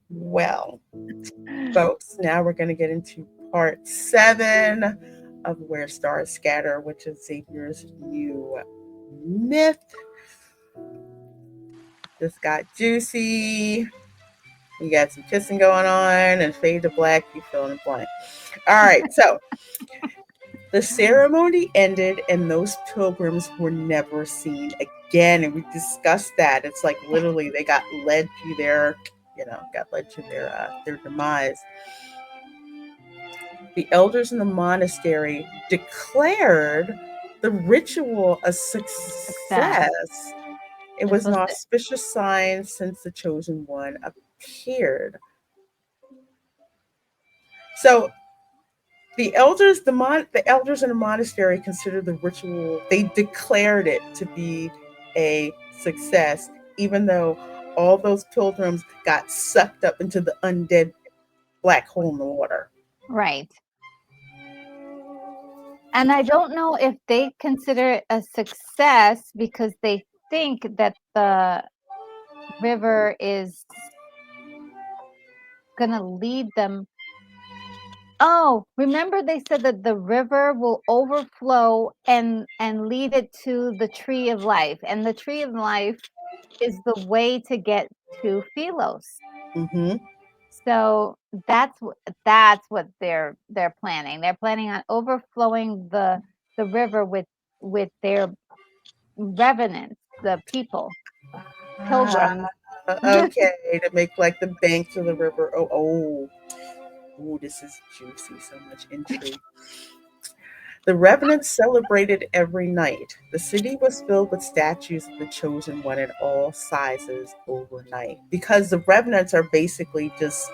Well, folks, now we're going to get into part 7 of Where Stars Scatter, which is Xavier's new myth. This got juicy. We got some kissing going on and fade to black. You fill in the blank. All right, so the ceremony ended and those pilgrims were never seen again. And we discussed that. It's like literally they got led to their demise. The elders in the monastery declared the ritual a Success. success. It This was an was it. auspicious sign since the chosen one appeared. So the elders in the monastery considered the ritual. They declared it to be a success, even though all those pilgrims got sucked up into the undead black hole in the water. Right. And I don't know if they consider it a success because they think that the river is going to lead them. Oh, remember they said that the river will overflow and lead it to the tree of life, and the tree of life is the way to get to Philos. Mm-hmm. So that's what they're planning. They're planning on overflowing the river with their revenants, the people, Ah, pilgrims. okay, to make like the banks of the river. Oh, this is juicy. So much intrigue. The revenants celebrated every night. The city was filled with statues of the chosen one in all sizes overnight. Because the revenants are basically just,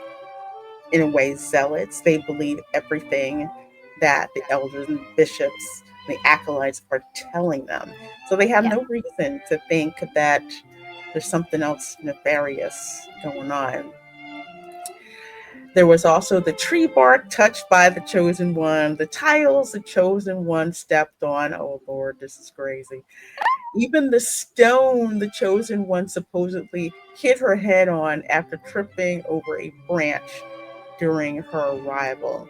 in a way, zealots. They believe everything that the elders and bishops and the acolytes are telling them. So they have Yeah. no reason to think that there's something else nefarious going on. There was also the tree bark touched by the chosen one, the tiles the chosen one stepped on. Oh Lord, this is crazy. Even the stone the chosen one supposedly hit her head on after tripping over a branch during her arrival.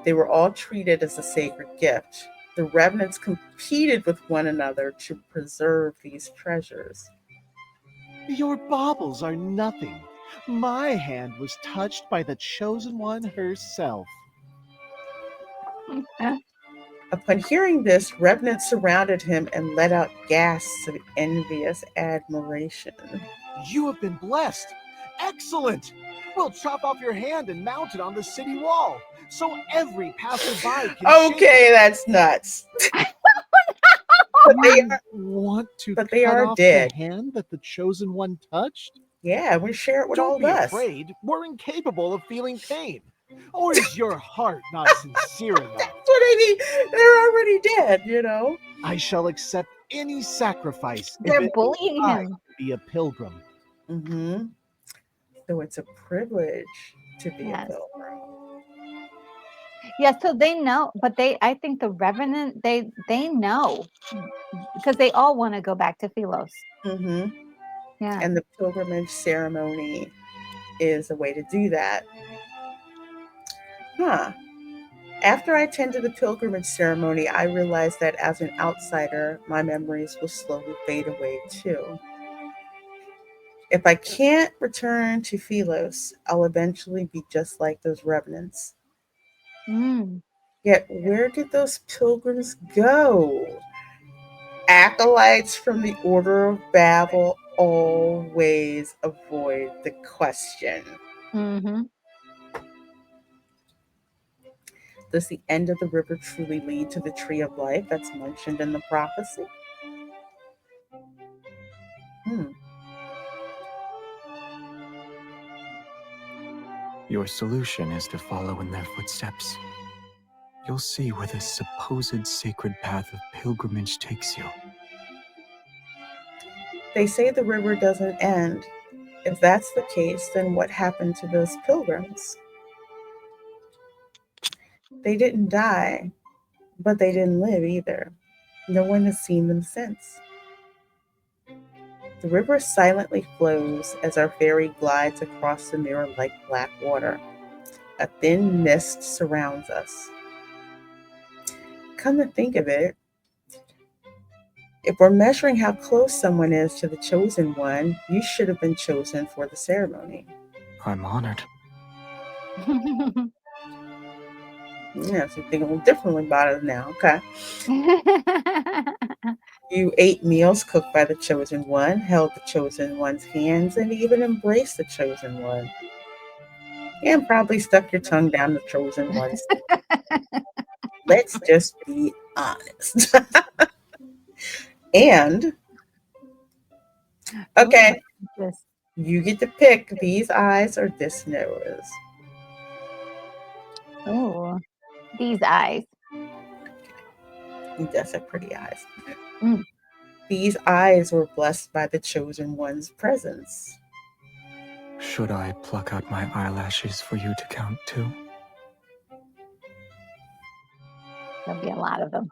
They were all treated as a sacred gift. The revenants competed with one another to preserve these treasures. Your baubles are nothing. My hand was touched by the chosen one herself. Upon hearing this, revenants surrounded him and let out gasps of envious admiration. You have been blessed. Excellent. We'll chop off your hand and mount it on the city wall, so every passerby can shake Okay, it. that's nuts. But they You are, want to but they cut are off the dead. hand that the chosen one touched? Yeah, we share it with all Don't of be us. afraid. We're incapable of feeling pain. Or is your heart not sincere enough? That's what I mean. They're already dead. I shall accept any sacrifice if They're it means bullying I him. can be a pilgrim. Mm-hmm. So it's a privilege to be a Yes. pilgrim. Yeah, so they know, but I think the revenant, they know because they all want to go back to Philos. Mm-hmm. Yeah. And the pilgrimage ceremony is a way to do that. Huh. After I attended the pilgrimage ceremony, I realized that as an outsider, my memories will slowly fade away too. If I can't return to Philos, I'll eventually be just like those revenants. Mm. Yet, where did those pilgrims go? Acolytes from the Order of Babel always avoid the question. Mm-hmm. Does the end of the river truly lead to the tree of life that's mentioned in the prophecy? Hmm. Your solution is to follow in their footsteps. You'll see where this supposed sacred path of pilgrimage takes you. They say the river doesn't end. If that's the case, then what happened to those pilgrims? They didn't die, but they didn't live either. No one has seen them since. The river silently flows as our ferry glides across the mirror like black water. A thin mist surrounds us. Come to think of it, if we're measuring how close someone is to the chosen one, you should have been chosen for the ceremony. I'm honored. Yeah, so you think a little differently about it now. Okay. You ate meals cooked by the chosen one, held the chosen one's hands, and even embraced the chosen one. And probably stuck your tongue down the chosen one's. Let's just be honest. And, Ooh, okay, this. you get to pick these eyes or this nose. Ooh, these eyes. That's a pretty eyes. Mm. These eyes were blessed by the chosen one's presence. Should I pluck out my eyelashes for you to count too? There'll be a lot of them.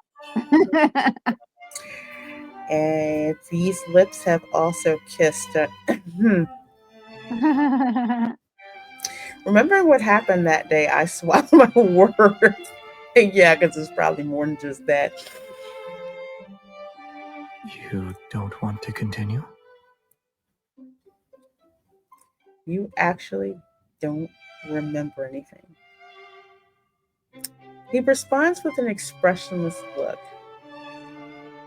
And these lips have also kissed. Remember what happened that day? I swallowed my words. Yeah, because it's probably more than just that. You don't want to continue? You actually don't remember anything. He responds with an expressionless look.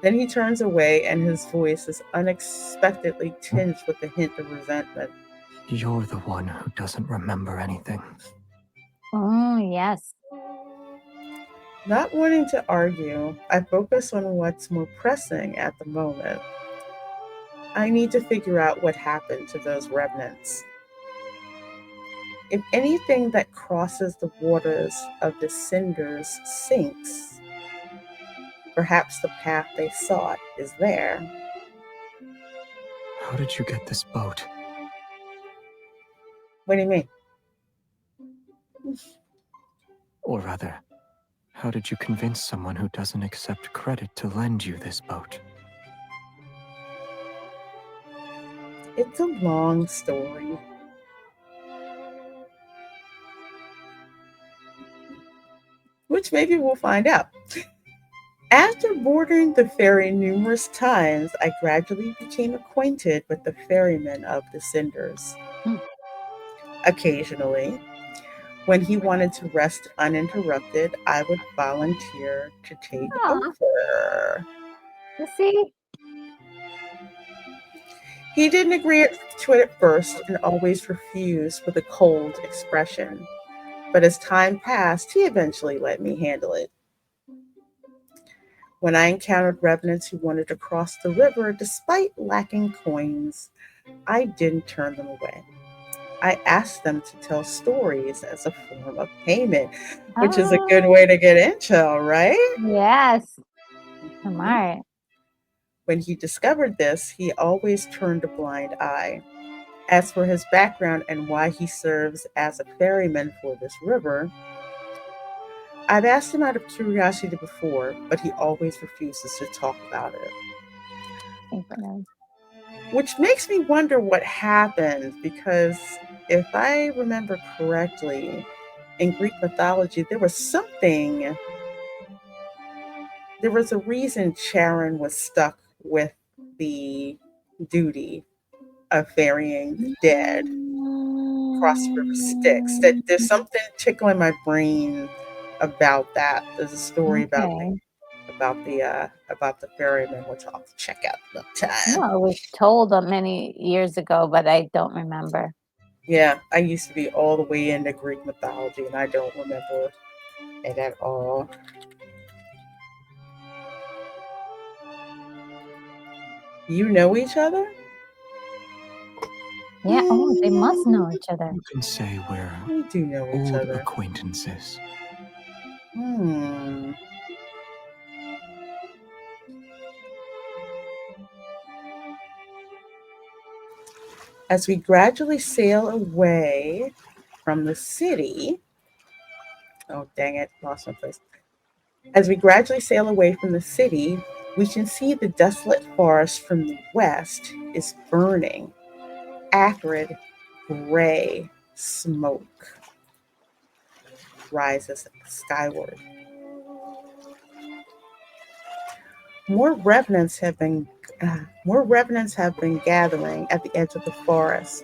Then he turns away, and his voice is unexpectedly tinged with a hint of resentment. You're the one who doesn't remember anything. Oh, yes. Not wanting to argue, I focus on what's more pressing at the moment. I need to figure out what happened to those remnants. If anything that crosses the waters of the cinders sinks, perhaps the path they sought is there. How did you get this boat? What do you mean? Or rather, how did you convince someone who doesn't accept credit to lend you this boat? It's a long story. Which maybe we'll find out. After boarding the ferry numerous times, I gradually became acquainted with the ferryman of the Cinders. Hmm. Occasionally, when he wanted to rest uninterrupted, I would volunteer to take Aw, over. you see? He didn't agree to it at first and always refused with a cold expression. But as time passed, he eventually let me handle it. When I encountered revenants who wanted to cross the river despite lacking coins, I didn't turn them away. I asked them to tell stories as a form of payment, which is a good Oh, way to get intel, right? yes. Mhm. Smart. When he discovered this, he always turned a blind eye. As for his background and why he serves as a ferryman for this river, I've asked him out of curiosity before, but he always refuses to talk about it. Synchronous. Which makes me wonder what happened, because if I remember correctly, in Greek mythology, there was a reason Charon was stuck with the duty of ferrying the dead across the river Styx. That there's Mm, something tickling my brain about that. There's a story okay. about the ferryman, which I'll have to check out another time. No, it was told many years ago, but I don't remember. Yeah, I used to be all the way into Greek mythology, and I don't remember it at all. You know each other? Yeah. Oh, they must know each other. You can say we're We do know each old other. acquaintances. Hmm. As we gradually sail away from the city, oh dang it, lost my place. As we gradually sail away from the city, We can see the desolate forest from the west is burning, acrid, gray smoke rises skyward. More revenants have been more revenants have been gathering at the edge of the forest.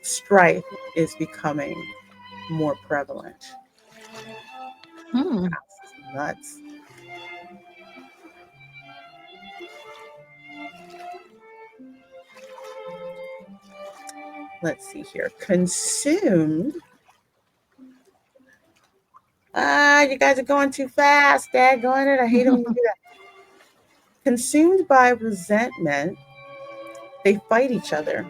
Strife is becoming more prevalent. Hmm. This is nuts. Let's see here. Consumed. Ah, you guys are going too fast. Daggone it. I hate it when you do that. Consumed by resentment, they fight each other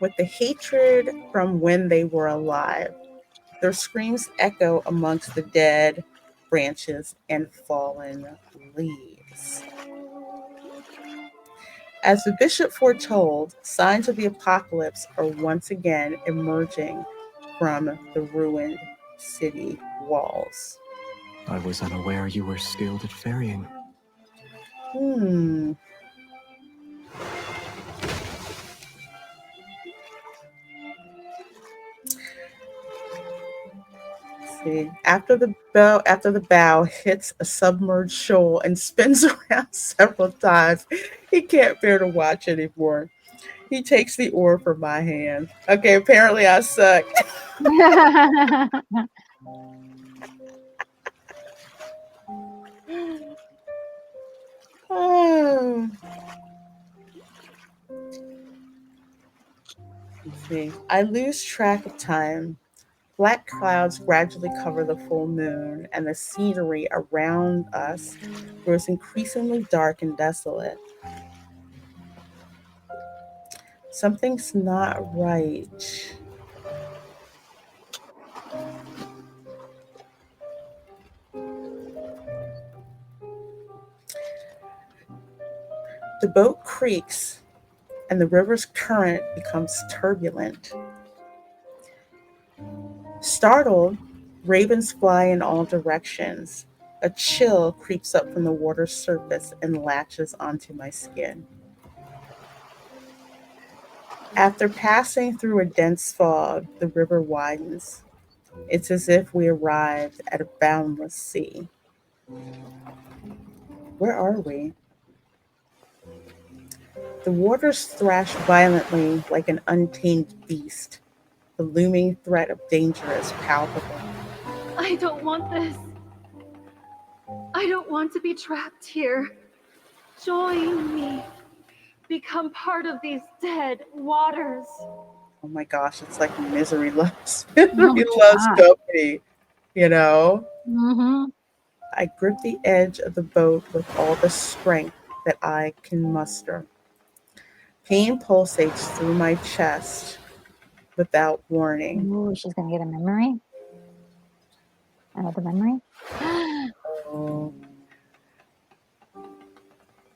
with the hatred from when they were alive. Their screams echo amongst the dead branches and fallen leaves. As the bishop foretold, signs of the apocalypse are once again emerging from the ruined city walls. I was unaware you were skilled at ferrying. Hmm. See, after the bow hits a submerged shoal and spins around several times, he can't bear to watch anymore. He takes the oar from my hand. Okay, apparently I suck. Oh, let's see. I lose track of time. Black clouds gradually cover the full moon, and the scenery around us grows increasingly dark and desolate. Something's not right. The boat creaks, and the river's current becomes turbulent. Startled, ravens fly in all directions. A chill creeps up from the water's surface and latches onto my skin. After passing through a dense fog, the river widens. It's as if we arrived at a boundless sea. Where are we? The waters thrash violently like an untamed beast. The looming threat of danger is palpable. I don't want this. I don't want to be trapped here. Join me. Become part of these dead waters. Oh my gosh, it's like misery loves Oh misery my loves god. company, you know? Mhm. I grip the edge of the boat with all the strength that I can muster. Pain pulsates through my chest without warning. Ooh, she's gonna get a memory. Another memory. Oh,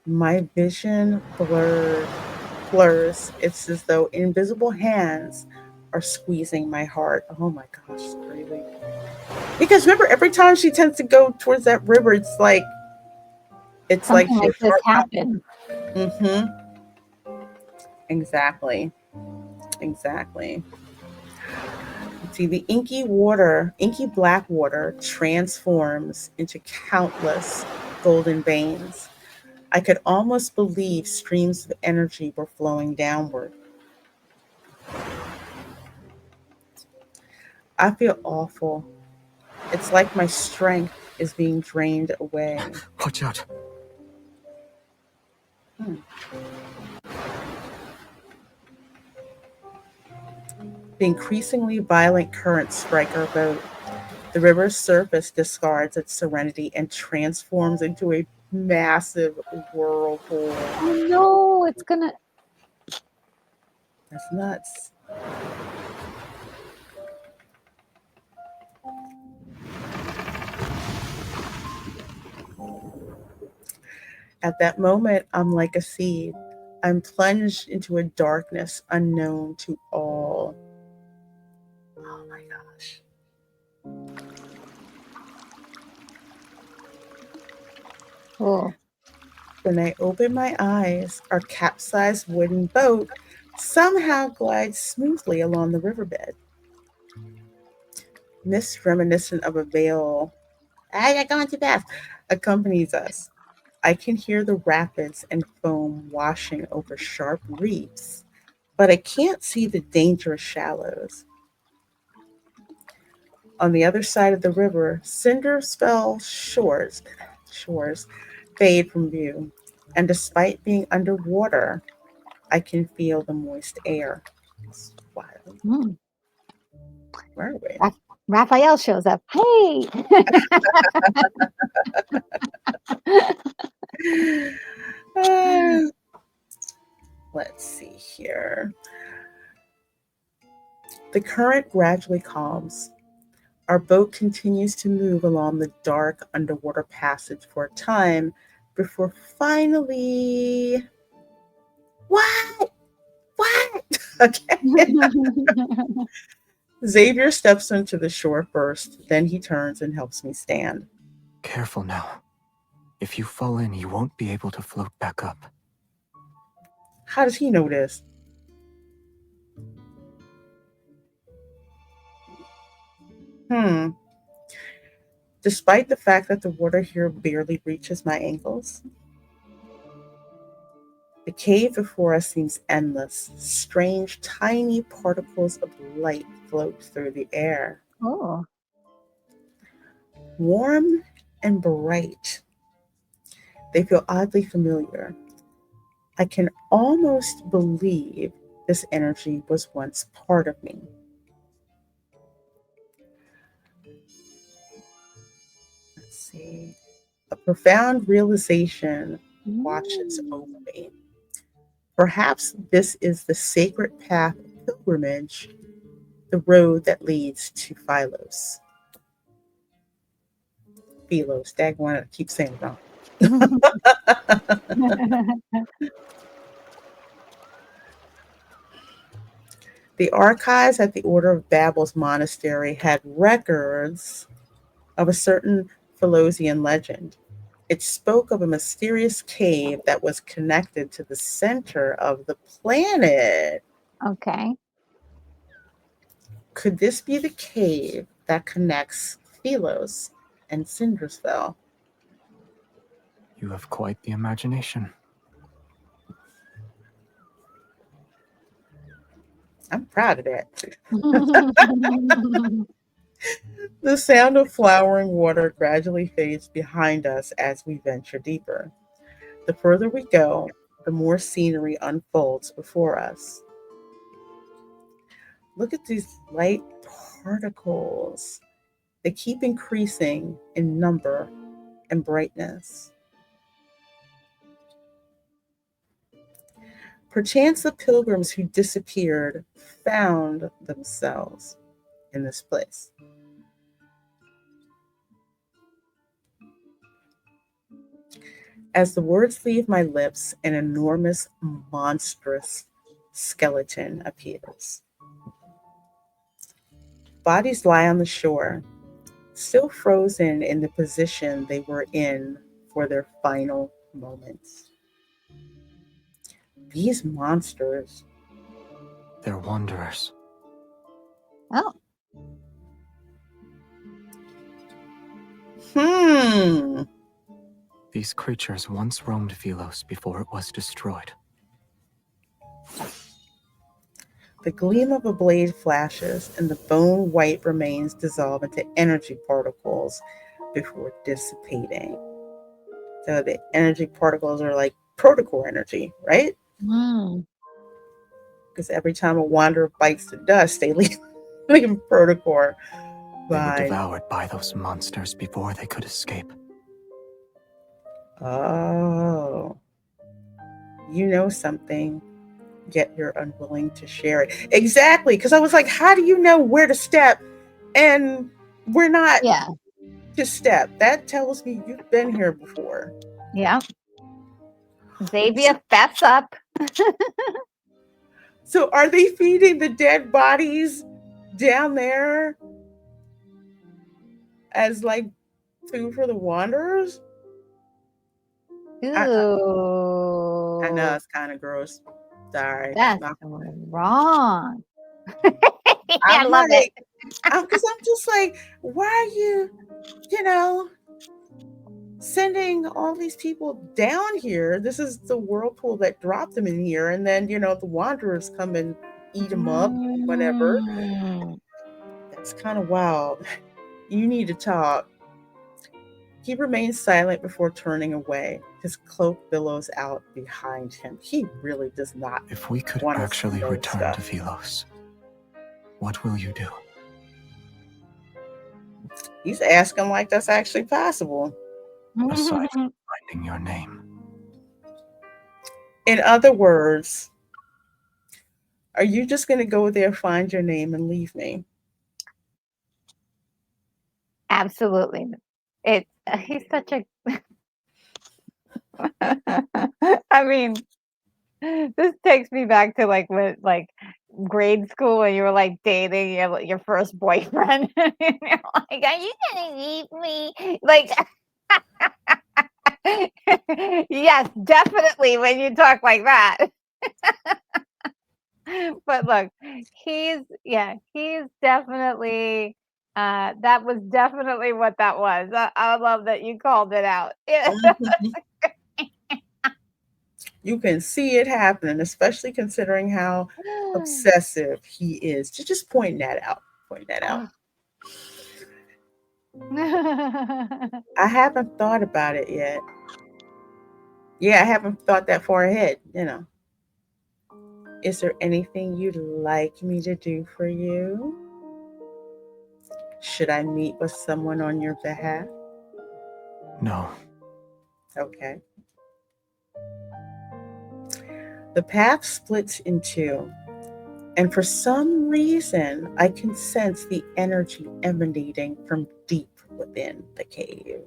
my vision blurs. It's as though invisible hands are squeezing my heart. Oh my gosh, it's crazy. Because remember, every time she tends to go towards that river, it's like Something your like this heart. happened. Mm-hmm. Exactly. Exactly. See, the inky black water transforms into countless golden veins. I could almost believe streams of energy were flowing downward. I feel awful. It's like my strength is being drained away. Watch out. Hmm. The increasingly violent currents strike our boat. The river's surface discards its serenity and transforms into a massive whirlpool. Oh no, it's gonna. That's nuts. At that moment, I'm like a seed. I'm plunged into a darkness unknown to all. Oh my gosh. Cool. When I open my eyes, our capsized wooden boat somehow glides smoothly along the riverbed. Mist reminiscent of a veil, I got gone too fast, accompanies us. I can hear the rapids and foam washing over sharp reefs, but I can't see the dangerous shallows. On the other side of the river, shores fade from view, and despite being underwater, I can feel the moist air. It's wild. Mm. Where are we? Raphael shows up. Hey. Uh, let's see here. The current gradually calms. Our boat continues to move along the dark underwater passage for a time before finally. What? What? Okay. Xavier steps onto the shore first, then he turns and helps me stand. Careful now. If you fall in, you won't be able to float back up. How does he know this? Hmm. Despite the fact that the water here barely reaches my ankles, the cave before us seems endless. Strange, tiny particles of light float through the air. Oh. Warm and bright. They feel oddly familiar. I can almost believe this energy was once part of me. Let's see. A profound realization washes over Mm. me. Perhaps this is the sacred path of pilgrimage, the road that leads to Philos. Philos, dagwan, I keep saying it wrong. The archives at the Order of Babel's monastery had records of a certain Philosian legend. It spoke of a mysterious cave that was connected to the center of the planet. Okay. Could this be the cave that connects Philos and Cindersfell? You have quite the imagination. I'm proud of that. The sound of flowering water gradually fades behind us as we venture deeper. The further we go, the more scenery unfolds before us. Look at these light particles. They keep increasing in number and brightness. Perchance the pilgrims who disappeared found themselves in this place. As the words leave my lips, an enormous, monstrous skeleton appears. Bodies lie on the shore, still frozen in the position they were in for their final moments. These monsters. They're wanderers. Oh. Hmm. These creatures once roamed Philos before it was destroyed. The gleam of a blade flashes, and the bone white remains dissolve into energy particles before dissipating. So the energy particles are like protocore energy, right? Mm. Because every time a wanderer bites the dust, they leave protocore They were behind. devoured by those monsters before they could escape. Oh, you know something, yet you're unwilling to share it. Exactly, because I was like, how do you know where to step? And we're not Yeah. to step. That tells me you've been here before. Yeah. Xavier, fess up. So are they feeding the dead bodies down there as like food for the wanderers? I know Ooh, it's kind of gross. Sorry. that's No. wrong. I I'm love it. like, because I'm just like, why are you, you know, sending all these people down here? This is the whirlpool that dropped them in here. And then, the wanderers come and eat them up whenever. Mm. That's kind of wild. You need to talk. He remains silent before turning away. His cloak billows out behind him. He really does not If we could want to actually know return to stuff. Philos, what will you do? He's asking like that's actually possible. Aside from finding your name. In other words, are you just going to go there, find your name, and leave me? Absolutely. It's he's such a I mean, this takes me back to like when like grade school when you were like dating your first boyfriend. And you're like, are you gonna leave me? Like yes, definitely when you talk like that. But look, he's definitely that was definitely what that was. I love that you called it out. Mhm. You can see it happening, especially considering how obsessive he is. Just point that out. Point that out. I haven't thought about it yet. Yeah, I haven't thought that far ahead. Is there anything you'd like me to do for you? Should I meet with someone on your behalf? No. Okay. The path splits in two, and for some reason, I can sense the energy emanating from deep within the cave.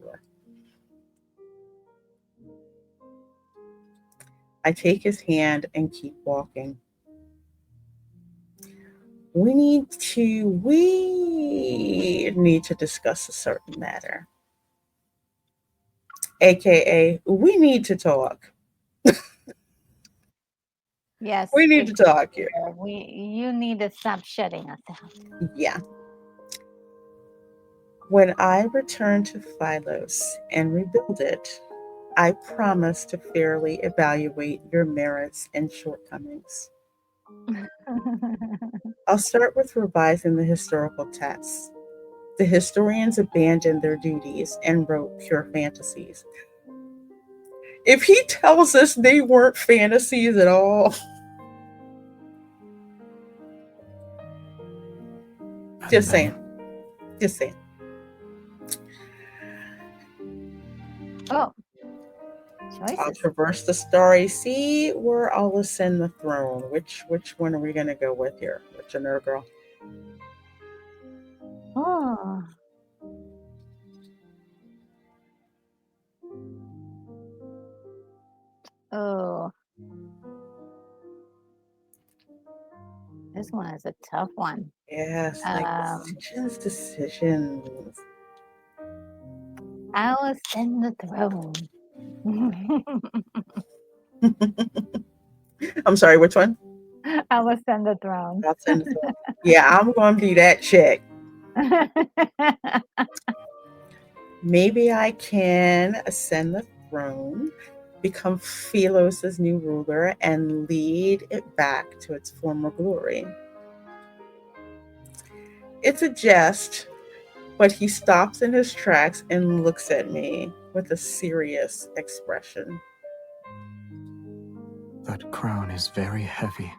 I take his hand and keep walking. We need to discuss a certain matter. AKA, we need to talk. Yes, We need to talk here. Xavier, you need to stop shutting us out. Yeah. When I return to Philos and rebuild it, I promise to fairly evaluate your merits and shortcomings. I'll start with revising the historical texts. The historians abandoned their duties and wrote pure fantasies. If he tells us they weren't fantasies at all, just saying. Just saying. Oh, I'll choices. traverse the starry sea or I'll ascend the throne. Which one are we gonna go with here? Which one, girl? Oh, oh, this one is a tough one. Yes, like Um, decisions. I'll ascend the throne. I'm sorry, which one? I'll ascend the throne. I'll send the throne. Yeah, I'm gonna be that chick. Maybe I can ascend the throne, become Philos' new ruler, and lead it back to its former glory. It's a jest, but he stops in his tracks and looks at me with a serious expression. That crown is very heavy.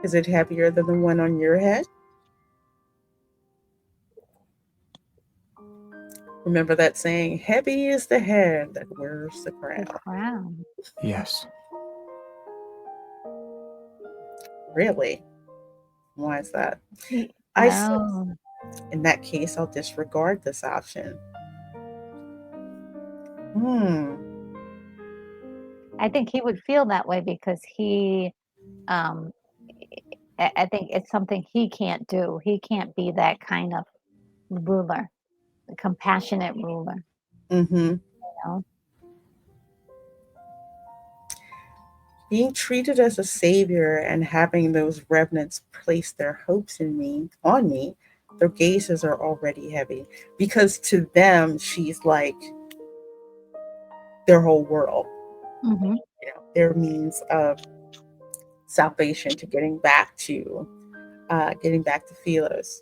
Is it heavier than the one on your head? Remember that saying, heavy is the head that wears the The crown. crown. Yes. Really? Why is that? I said, Oh, in that case, I'll disregard this option. Hmm. I think he would feel that way because um, I think it's something he can't do. He can't be that kind of ruler. the compassionate ruler. Mm-hmm. You know? Being treated as a savior and having those revenants place their hopes on me, their gazes are already heavy because to them she's like their whole world. Mm-hmm. Their means of salvation to getting back to Philos.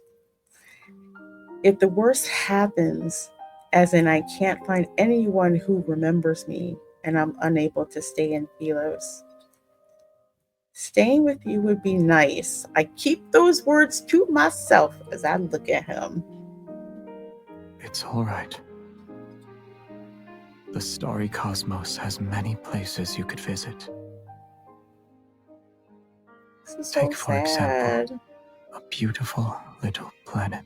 If the worst happens, as in I can't find anyone who remembers me and I'm unable to stay in Philos, staying with you would be nice. I keep those words to myself as I look at him. It's all right. The starry cosmos has many places you could visit. This is so Take, for example, sad. a beautiful little planet.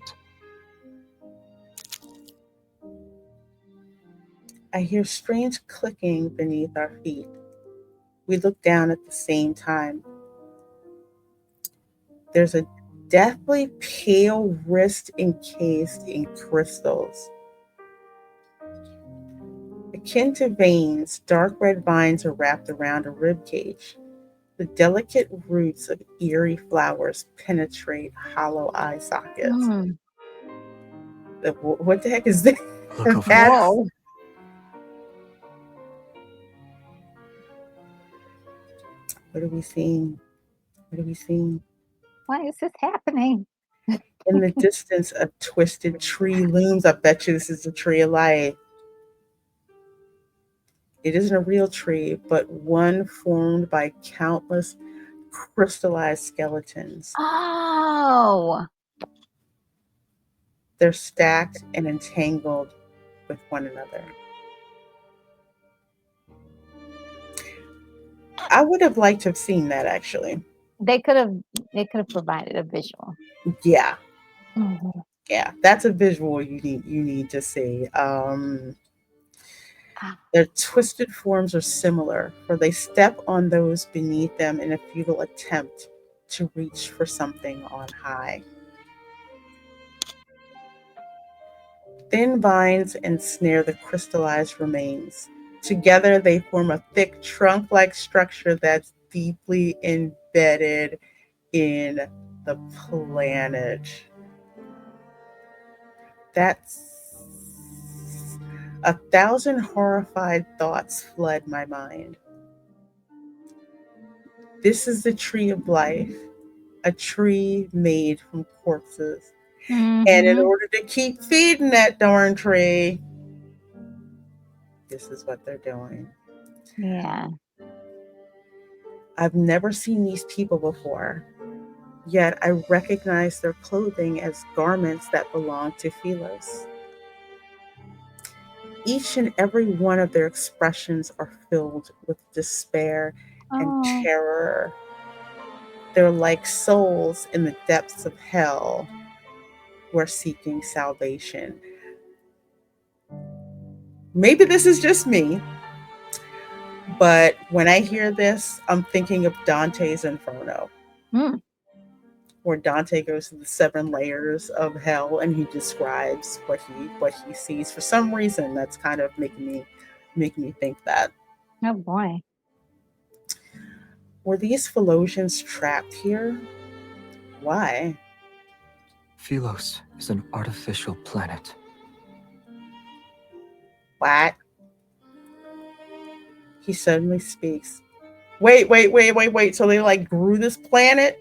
I hear strange clicking beneath our feet. We look down at the same time. There's a deathly pale wrist encased in crystals. Akin to veins, dark red vines are wrapped around a rib cage. The delicate roots of eerie flowers penetrate hollow eye sockets. Mm. What the heck is this? Look over That's, there. Whoa. what are we seeing? What are we seeing? Why is this happening? In the distance, a twisted tree looms. I bet you this is a tree of life. It isn't a real tree, but one formed by countless crystallized skeletons. Oh. They're stacked and entangled with one another. I would have liked to have seen that actually. They could have provided a visual. Yeah, Mm-hmm. yeah, that's a visual you need to see. Ah. Their twisted forms are similar, for they step on those beneath them in a futile attempt to reach for something on high. Thin vines ensnare the crystallized remains. Together, they form a thick trunk like structure that's deeply embedded in the planet. That's 1,000 horrified thoughts flood my mind. This is the tree of life, a tree made from corpses. And in Mm-hmm. order to keep feeding that darn tree, this is what they're doing. Yeah. I've never seen these people before, yet I recognize their clothing as garments that belong to Philos. Each and every one of their expressions are filled with despair and Oh. terror. They're like souls in the depths of hell who are seeking salvation. Maybe this is just me, but when I hear this, I'm thinking of Dante's Inferno, Mm. where Dante goes to the 7 layers of hell and he describes what he sees. For some reason, that's kind of making me think that. Oh boy. Were these Philosians trapped here? Why? Philos is an artificial planet. What? He suddenly speaks. Wait. So they like grew this planet?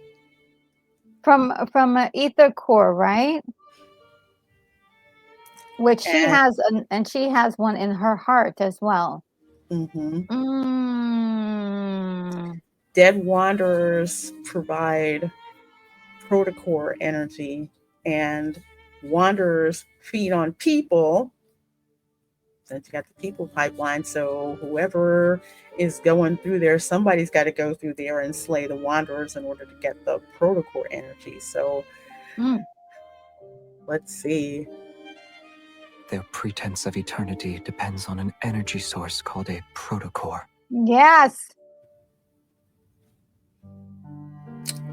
From an ether core, right? Which she And has and she has one in her heart as well. mhm. Mm. Dead wanderers provide protocore energy, and wanderers feed on people. Since you got the people pipeline, so whoever is going through there, somebody's got to go through there and slay the wanderers in order to get the protocore energy. So Mm. let's see. Their pretense of eternity depends on an energy source called a protocore. Yes.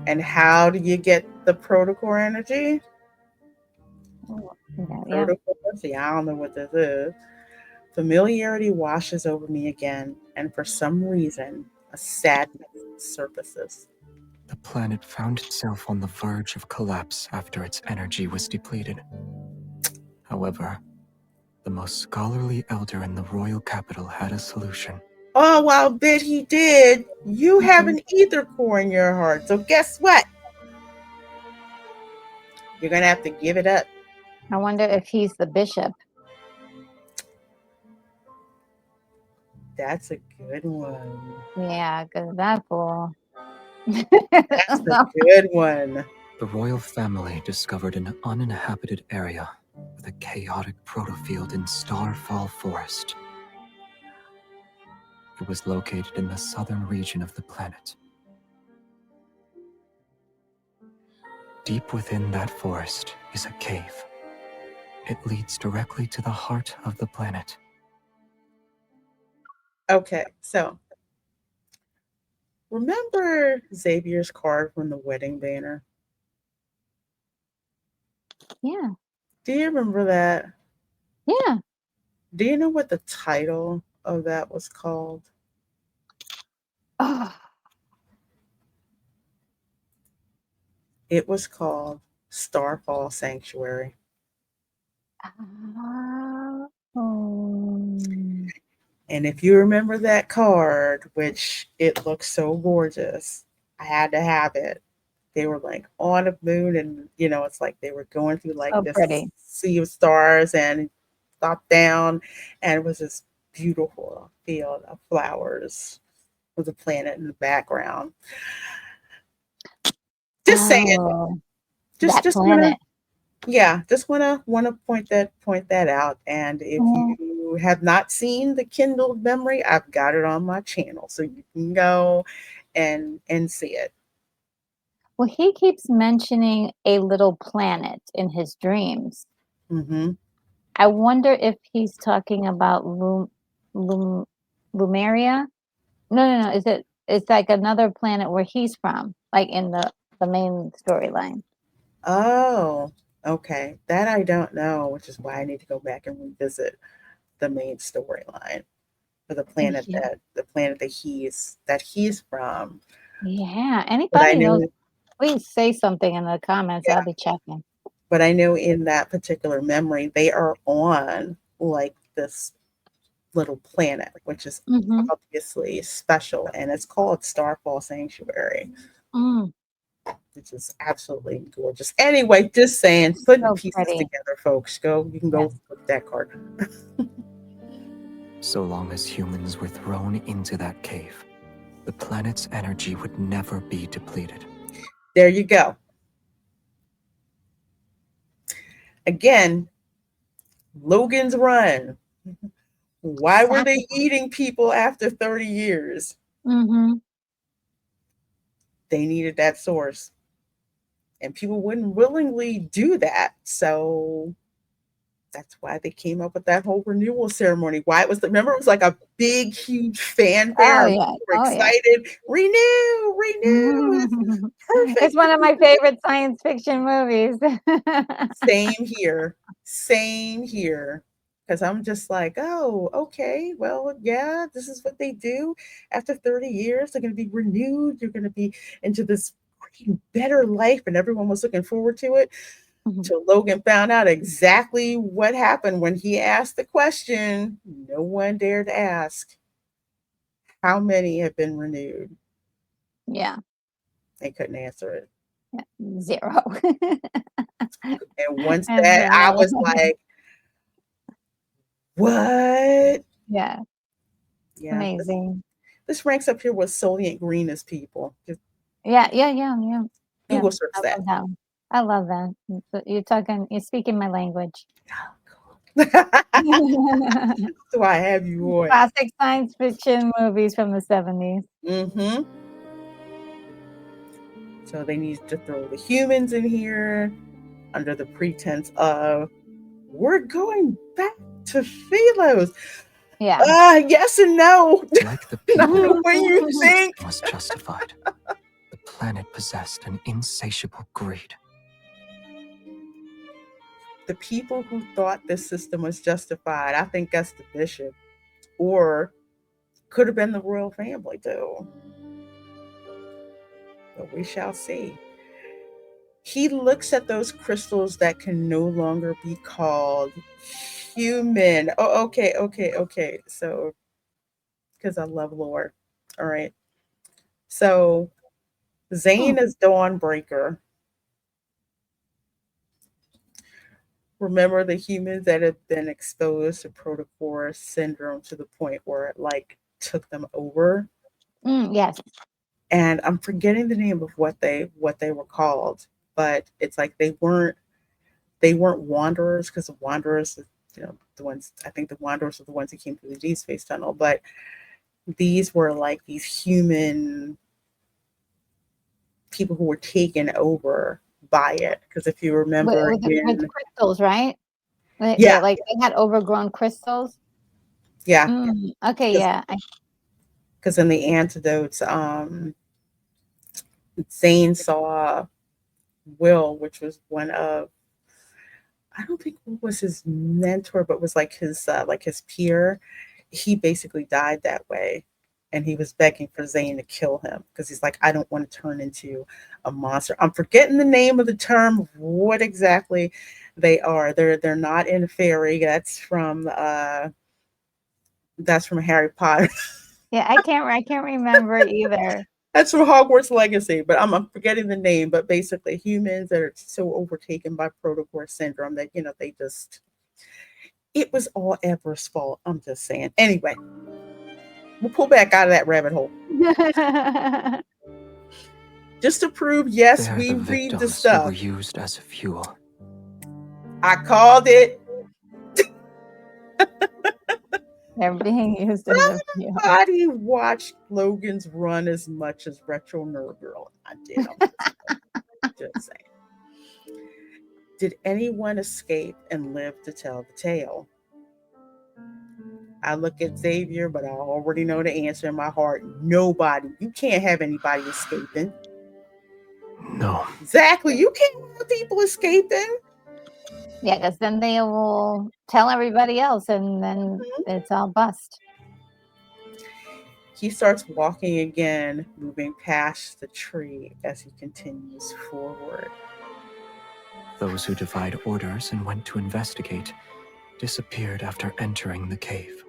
And how do you get the protocore energy? Oh, yeah. Protocore let's see, I don't know what this is. Familiarity washes over me again, and for some reason, a sadness surfaces. The planet found itself on the verge of collapse after its energy was depleted. However, the most scholarly elder in the royal capital had a solution. Oh, well, I'll bet he did. You have Mhm. an ether core in your heart, so guess what? You're gonna have to give it up. I wonder if he's the bishop. That's a good one. Yeah, because that fool. That's a good one. The royal family discovered an uninhabited area with a chaotic protofield in Starfall Forest. It was located in the southern region of the planet. Deep within that forest is a cave. It leads directly to the heart of the planet. Okay, so remember Xavier's card from the wedding banner? Yeah, Do you remember that? yeah. Do you know what the title of that was called? Oh, It was called Starfall Sanctuary. oh. And if you remember that card, which it looks so gorgeous, I had to have it. They were like on a moon, and it's like they were going through like So this pretty. sea of stars and stopped down, and it was this beautiful field of flowers with a planet in the background. Just saying, Oh, just that just wanna planet. yeah, just wanna point that out. And if Mhm. you have not seen the Kindled Memory, I've got it on my channel, so you can go and see it. Well, he keeps mentioning a little planet in his dreams. Hmm. I wonder if he's talking about Lum, Lumeria. No, no, no. Is it? It's like another planet where he's from, like in the main storyline. Oh, okay. That I don't know, which is why I need to go back and revisit the main storyline for Yeah, the planet that he's from. yeah. But I Anybody knows? know, Please say something in the comments. I'll yeah, be checking. but I know in that particular memory, they are on like this little planet, which is Mm-hmm. obviously special, and it's called Starfall Sanctuary, Mm, which is absolutely gorgeous. Anyway, just saying, putting the so pieces pretty. together, folks. You can go Yes. with that card. So long as humans were thrown into that cave, the planet's energy would never be depleted. There you go. Again, Logan's Run. Why were they Sacrifice. eating people after 30 years? Mm-hmm. They needed that source. And people wouldn't willingly do that. So that's why they came up with that whole renewal ceremony. Why it was, remember, it was like a big, huge fanfare. Oh And yeah. people were Oh yeah. excited. Renew, renew. It's It's perfect. one of my favorite science fiction movies. Same here. Same here. Because I'm just like, oh, okay, well, yeah, this is what they do. After 30 years, they're going to be renewed. You're going to be into this better life. And everyone was looking forward to it. Mhm. Till Logan found out exactly what happened when he asked the question. No one dared ask how many have been renewed. Yeah. They couldn't answer it. Yeah. Zero. And once And that, I zero. was like, what? Yeah. Yeah, Amazing. this ranks up here with Solient Green as people. Just Yeah, yeah, yeah, yeah. Yeah. Google search I that. love that one. I love that. You're speaking my language. So I have you on. Classic science fiction movies from the 70s. Mm-hmm. So they need to throw the humans in here under the pretense of we're going back to Philos. Yeah. Yes and no. Like the Not people, the way you the think. system was justified. The planet possessed an insatiable greed. the people who thought this system was justified, I think that's the bishop, or could have been the royal family too. But we shall see. He looks at those crystals that can no longer be called human. Oh, okay, okay, okay. So, because I love lore. All right. So, Hmm. Zane is Dawnbreaker. Remember the humans that have been exposed to protocore syndrome to the point where it like took them over? Yes. And I'm forgetting the name of what they were called, but it's like they weren't wanderers, because the wanderers, the ones, I think the wanderers are the ones who came through the Deep Space Tunnel, but these were like these human people who were taken over by it. Because if you remember With in, crystals, right? yeah, They had overgrown crystals. yeah, Okay, because yeah. in the antidotes, Zane saw Will, which was one of, I don't think Will was his mentor, but was like his peer. He basically died that way, and he was begging for Zane to kill him because he's like, I don't want to turn into a monster. I'm forgetting the name of the term, what exactly they are. They're not in fairy. That's from Harry Potter. Yeah, I can't remember either. That's from Hogwarts Legacy, but I'm forgetting the name. But basically, humans that are so overtaken by protocore syndrome that they just, it was all Ever's fault. I'm just saying. Anyway, we'll pull back out of that rabbit hole just to prove, yes, There, we the read the victims who were stuff. used as fuel. I called it. They're being used as a fuel. Somebody watched Logan's Run as much as Retro Nerd Girl. I did. I'm just saying. Did anyone escape and live to tell the tale? I look at Xavier, but I already know the answer in my heart. Nobody. You can't have anybody escaping. No. Exactly. You can't have people escaping. Yeah, because then they will tell everybody else, and then it's all bust. He starts walking again, moving past the tree as he continues forward. Those who defied orders and went to investigate disappeared after entering the cave.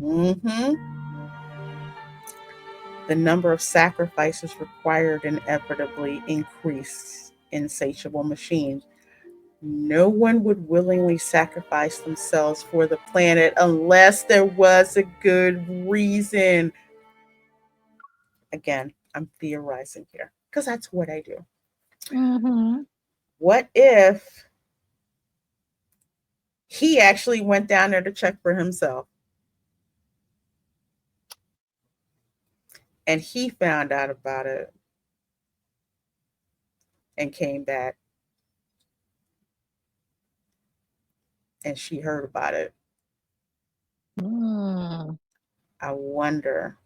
Mm-hmm. The number of sacrifices required inevitably increased. Insatiable machines. No one would willingly sacrifice themselves for the planet unless there was a good reason. Again, I'm theorizing here because that's what I do. Mm-hmm. What if he actually went down there to check for himself and he found out about it and came back and she heard about it? Mm. I wonder,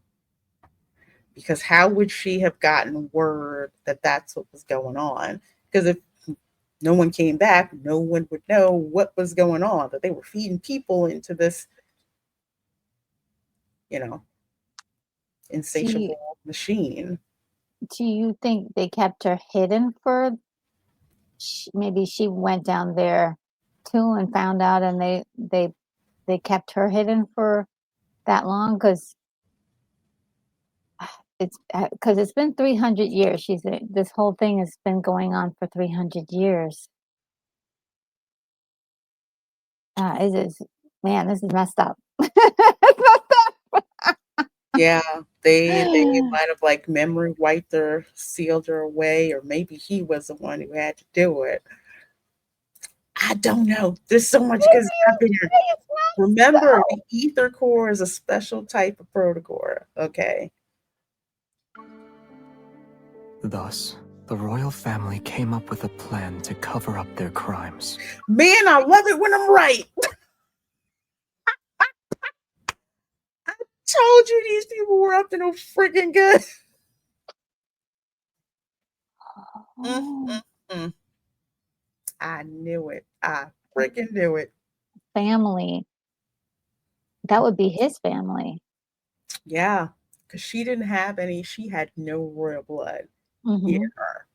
because how would she have gotten word that that's what was going on? Because if no one came back, no one would know what was going on, that they were feeding people into this, you know, Do you, insatiable machine. do you think they kept her hidden for? Maybe she went down there too and found out, and they kept her hidden for that long because it's been 300 years. This whole thing has been going on for 300 years. It is, man, this is messed up. It's messed Yeah, they up. might have like memory wiped her, sealed her away, or maybe he was the one who had to do it. I don't know. There's so much Maybe good stuff in here. it's not Remember, so. the ether core is a special type of protocore. Okay. Thus, the royal family came up with a plan to cover up their crimes. Man, I love it when I'm right. Told you these people were up to no freaking good. Mm, Oh, mm, mm. I knew it. I freaking knew it. Family. That would be his family. Yeah, because she didn't have any. She had no royal blood in Hmm. her.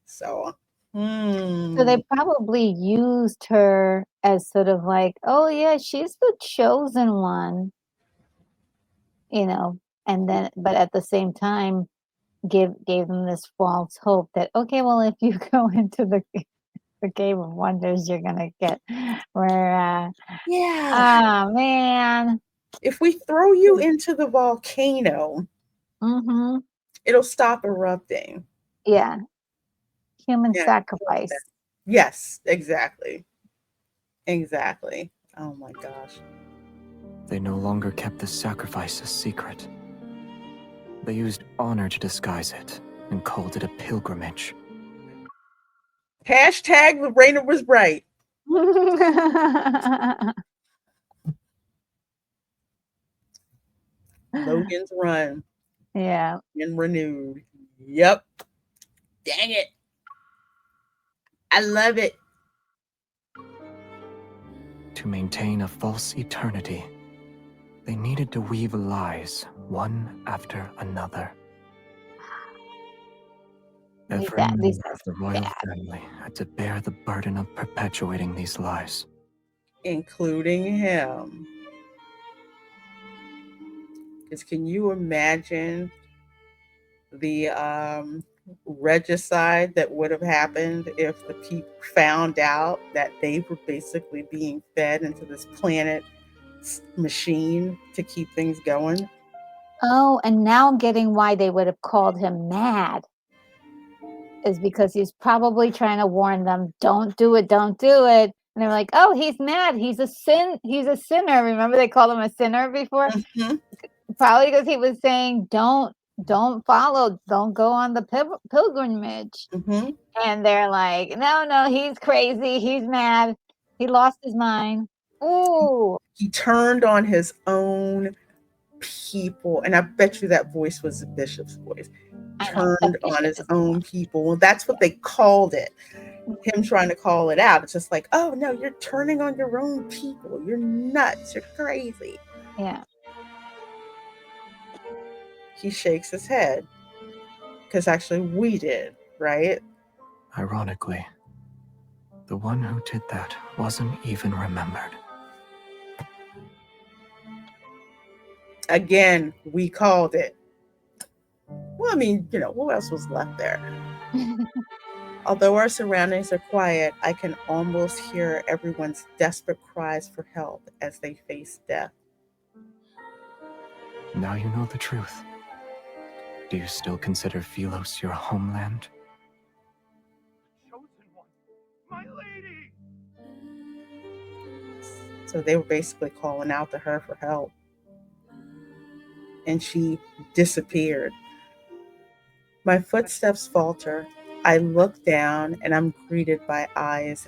So, So they hmm. probably used her as sort of like, oh yeah, she's the chosen one, you know, and then but at the same time gave them this false hope that okay, well if you go into the Cave of Wonders, you're gonna get where Yeah. oh man. If we throw you into the volcano, Mm-hmm. it'll stop erupting. Yeah. Human Yeah. sacrifice. Yes, exactly. Exactly. Oh my gosh. They no longer kept the sacrifice a secret. They used honor to disguise it and called it a pilgrimage. Hashtag Lorena was right. Logan's Run Yeah. and renewed. Yep. Dang it. I love it. To maintain a false eternity, they needed to weave lies one after another. Every These member of the royal bad. family had to bear the burden of perpetuating these lies. Including him. Because can you imagine the regicide that would have happened if the people found out that they were basically being fed into this planet machine to keep things going? Oh, and now I'm getting why they would have called him mad. Is because he's probably trying to warn them, don't do it, don't do it. And they're like, oh, he's mad. He's a sinner. Remember they called him a sinner before? Mm-hmm. Probably because he was saying, don't follow, don't go on the pilgrimage. Mm-hmm. And they're like, no, he's crazy. He's mad. He lost his mind. Ooh, He turned on his own people, and I bet you that voice was the bishop's voice. I know. The Turned on bishop his is the own one. people. Well, that's what they called it. Him trying to call it out. It's just like, oh no, you're turning on your own people. You're nuts. You're crazy. Yeah. He shakes his head because actually we did, right? Ironically, the one who did that wasn't even remembered. Again, we called it. Well, I mean, who else was left there? Although our surroundings are quiet, I can almost hear everyone's desperate cries for help as they face death. Now you know the truth. Do you still consider Philos your homeland? Chosen one, my lady! So they were basically calling out to her for help. And she disappeared. My footsteps falter. I look down and I'm greeted by eyes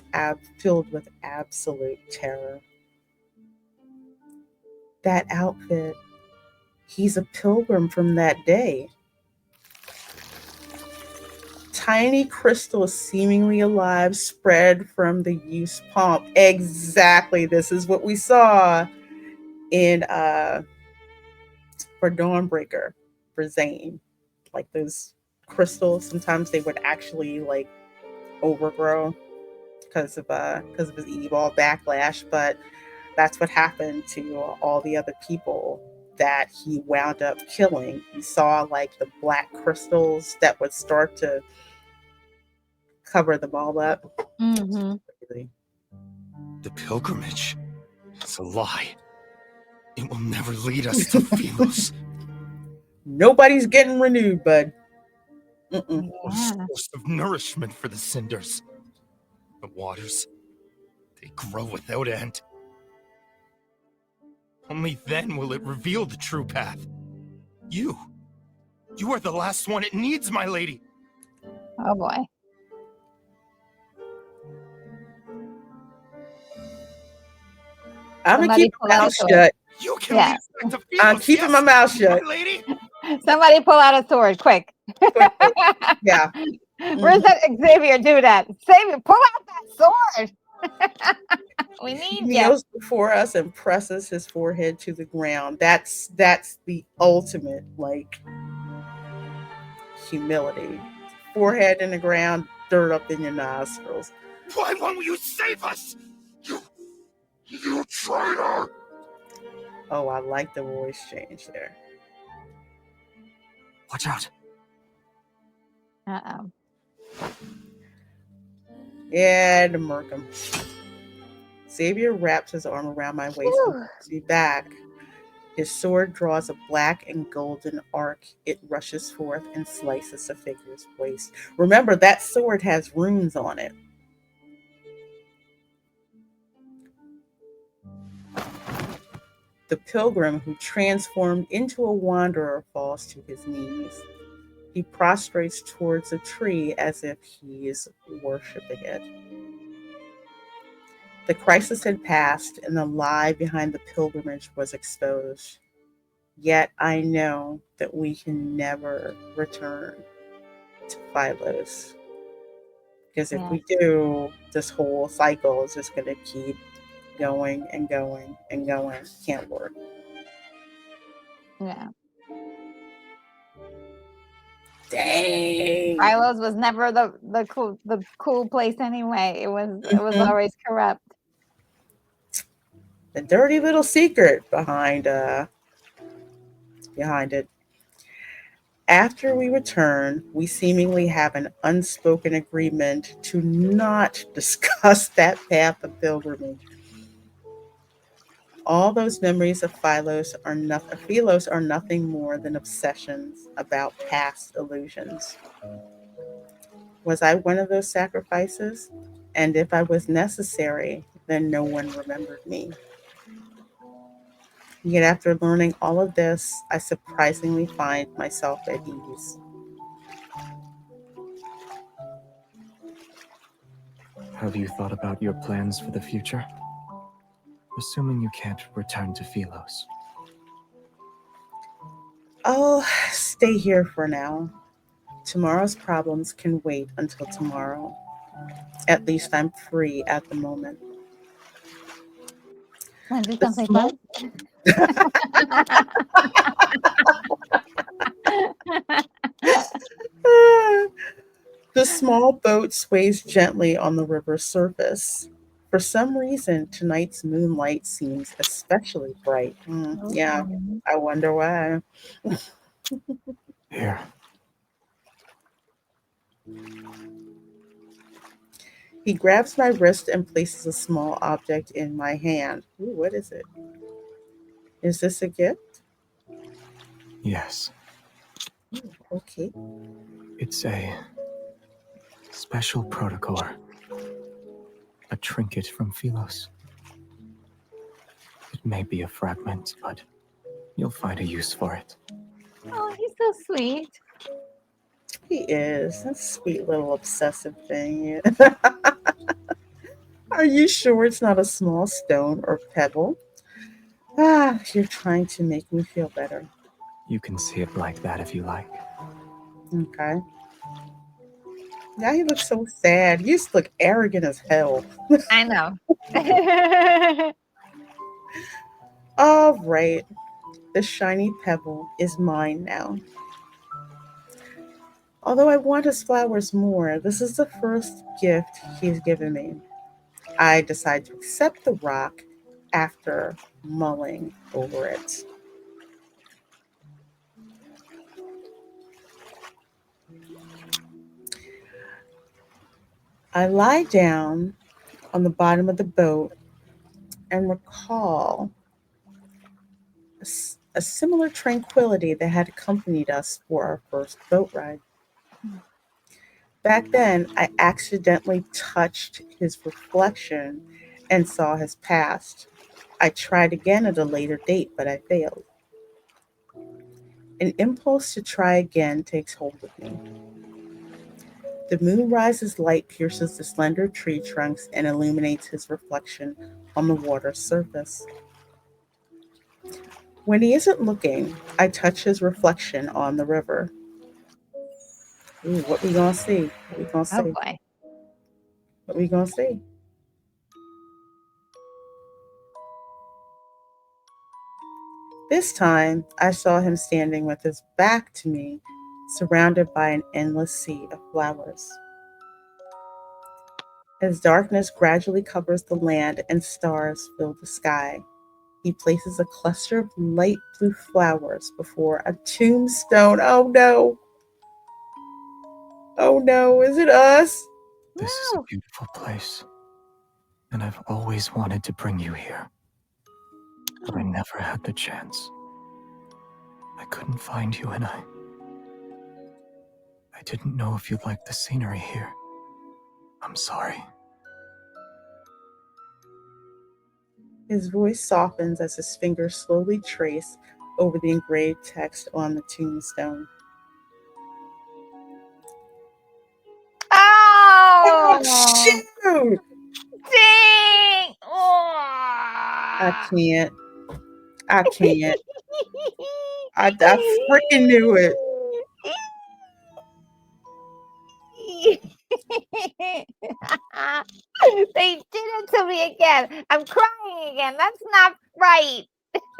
filled with absolute terror. That outfit, he's a pilgrim from that day. Tiny crystals seemingly alive spread from the youth's palm. Exactly. This is what we saw in for Dawnbreaker for Zane. Like those crystals, sometimes they would actually like overgrow because of his evil backlash, but that's what happened to all the other people that he wound up killing. He saw like the black crystals that would start to cover them all up. Mm-hmm. The pilgrimage is a lie. It will never lead us to Philos. Nobody's getting renewed, bud. Mm-mm. What a source of nourishment for the cinders. The waters, they grow without end. Only then will it reveal the true path. You are the last one it needs, my lady. Oh boy. I'm gonna keep Pull my out mouth a sword. shut. You can Yeah. lead us back to Philos, I'm keeping yes, my mouth shut. my lady. Somebody pull out a sword, quick. Quick, quick. Yeah. Where's Mhm. that Xavier? Do that. Xavier, pull out that sword. We He need you. kneels before us and presses his forehead to the ground. That's the ultimate like humility. Forehead in the ground, dirt up in your nostrils. Why won't you save us? You, you traitor! Oh, I like the voice change there. Watch out. Uh-oh. Yeah, to murk him. Xavier wraps his arm around my waist and Whew. pulls me back. His sword draws a black and golden arc. It rushes forth and slices the figure's waist. Remember, that sword has runes on it. The pilgrim who transformed into a wanderer falls to his knees. He prostrates towards a tree as if he is worshiping it. The crisis had passed, and the lie behind the pilgrimage was exposed. Yet I know that we can never return to Philos. Because if Yeah, we do, this whole cycle is just going to keep going and going and going. Can't work. yeah. Dang. Philos was never the cool place anyway. It was Mhm. always corrupt. The dirty little secret behind it. After we return, we seemingly have an unspoken agreement to not discuss that path of pilgrimage. All those memories of Philos are nothing more than obsessions about past illusions. Was I one of those sacrifices? And if I was necessary, then no one remembered me. Yet after learning all of this, I surprisingly find myself at ease. Have you thought about your plans for the future? Assuming you can't return to Philos. I'll stay here for now. Tomorrow's problems can wait until tomorrow. At least I'm free at the moment. Want to do The something small fun? the small boat sways gently on the river's surface. For some reason, tonight's moonlight seems especially bright. Yeah, Mhm. I wonder why. Here. He grabs my wrist and places a small object in my hand. Ooh, what is it? Is this a gift? Yes. Okay. It's a special protocore. A trinket from Philos. It may be a fragment, but you'll find a use for it. Oh, he's so sweet. He is. That sweet little obsessive thing. Are you sure it's not a small stone or pebble? Ah, you're trying to make me feel better. You can see it like that if you like. Okay. Now he looks so sad. He used to look arrogant as hell. I know. All right. The shiny pebble is mine now. Although I want his flowers more, this is the first gift he's given me. I decide to accept the rock after mulling over it. I lie down on the bottom of the boat and recall a similar tranquility that had accompanied us for our first boat ride. Back then, I accidentally touched his reflection and saw his past. I tried again at a later date, but I failed. An impulse to try again takes hold of me. The moonrise's light pierces the slender tree trunks and illuminates his reflection on the water's surface. When he isn't looking, I touch his reflection on the river. Ooh, what we gonna see? What we gonna Oh see? boy. What we gonna see? This time, I saw him standing with his back to me, surrounded by an endless sea of flowers. As darkness gradually covers the land and stars fill the sky, he places a cluster of light blue flowers before a tombstone. Oh no! Oh no, is it us? This is a No. beautiful place, and I've always wanted to bring you here, but I never had the chance. I couldn't find you, and I didn't know if you'd like the scenery here. I'm sorry. His voice softens as his fingers slowly trace over the engraved text on the tombstone. Oh, Oh, shoot! dang! I Oh. can't. I can't. I freaking knew it. They did it to me again. I'm crying again. That's not right.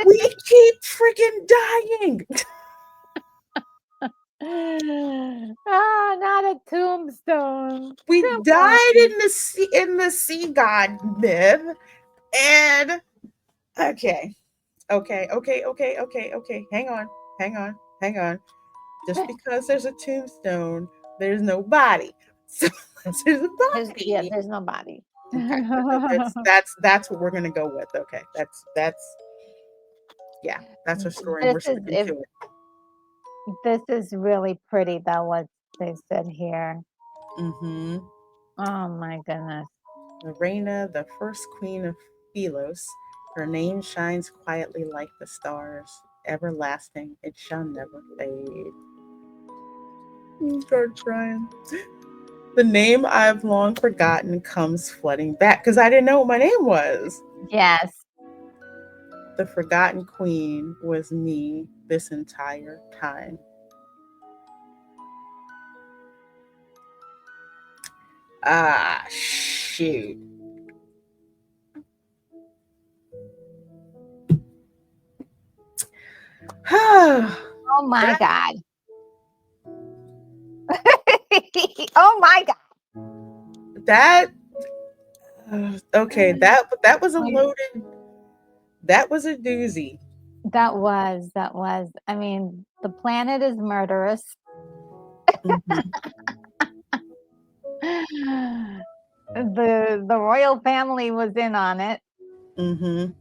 We keep freaking dying. Ah, not a tombstone. We Come died on. in the sea god myth. And okay. Okay. Hang on. Just because there's a tombstone, there's no body. So there's a body. There's no body. Okay, that's what we're gonna go with. Okay, yeah, that's our story, and This we're is sticking if to it. this is really pretty though what they said here. Mm-hmm. Oh my goodness. Lorena, the first queen of Philos, her name shines quietly like the stars, everlasting. It shall never fade. Start crying. The name I've long forgotten comes flooding back because I didn't know what my name was. Yes. The forgotten queen was me this entire time. Ah, shoot. Oh my God. Oh my God. that okay, that was a loaded, that was a doozy. That was. I mean, the planet is murderous. Mm-hmm. The royal family was in on it. Mm-hmm.